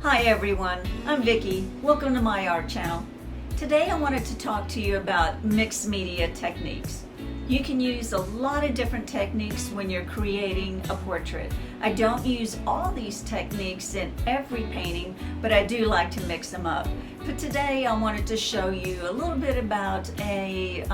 Hi everyone, I'm Vicki. Welcome to my art channel. Today I wanted to talk to you about mixed media techniques. You can use a lot of different techniques when you're creating a portrait. I don't use all these techniques in every painting, but I do like to mix them up. But today I wanted to show you a little bit about an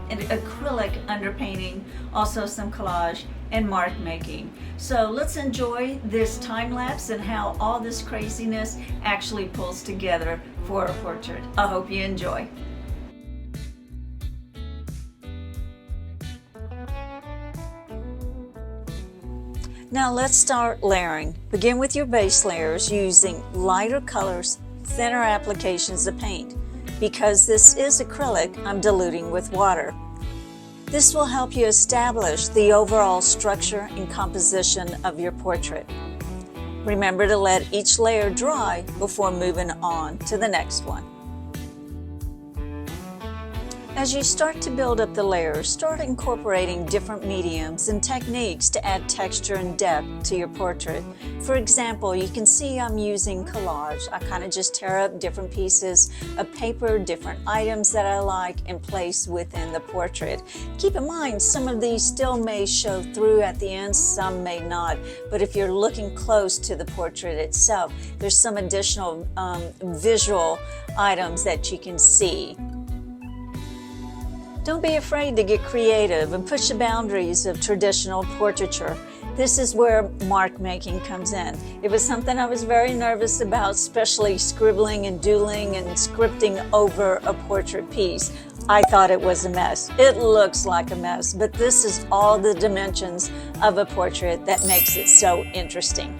acrylic underpainting, also some collage and mark making. So let's enjoy this time lapse and how all this craziness actually pulls together for a portrait. I hope you enjoy. Now let's start layering. Begin with your base layers using lighter colors, thinner applications of paint. Because this is acrylic, I'm diluting with water. This will help you establish the overall structure and composition of your portrait. Remember to let each layer dry before moving on to the next one. As you start to build up the layers, start incorporating different mediums and techniques to add texture and depth to your portrait. For example, you can see I'm using collage. I kind of just tear up different pieces of paper, different items that I like, and place within the portrait. Keep in mind, some of these still may show through at the end, some may not. But if you're looking close to the portrait itself, there's some additional visual items that you can see. Don't be afraid to get creative and push the boundaries of traditional portraiture. This is where mark making comes in. It was something I was very nervous about, especially scribbling and doodling and scripting over a portrait piece. I thought it was a mess. It looks like a mess, but this is all the dimensions of a portrait that makes it so interesting.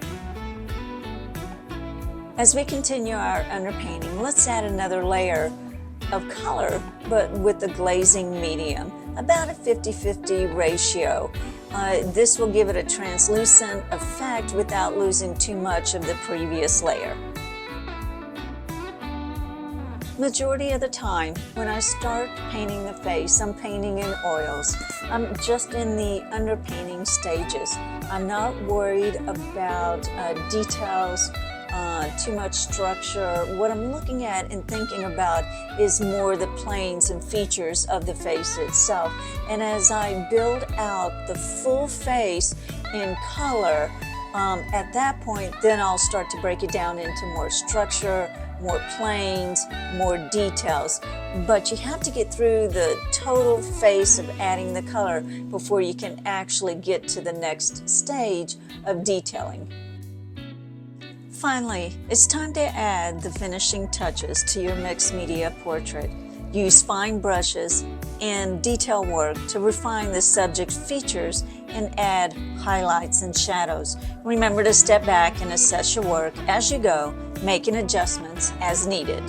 As we continue our underpainting, let's add another layer of color, but with the glazing medium, about a 50-50 ratio. This will give it a translucent effect without losing too much of the previous layer. Majority of the time, when I start painting the face, I'm painting in oils. I'm just in the underpainting stages. I'm not worried about details, too much structure. What I'm looking at and thinking about is more the planes and features of the face itself. And as I build out the full face in color, at that point, then I'll start to break it down into more structure, more planes, more details. But you have to get through the total face of adding the color before you can actually get to the next stage of detailing. Finally, it's time to add the finishing touches to your mixed media portrait. Use fine brushes and detail work to refine the subject's features and add highlights and shadows. Remember to step back and assess your work as you go, making adjustments as needed.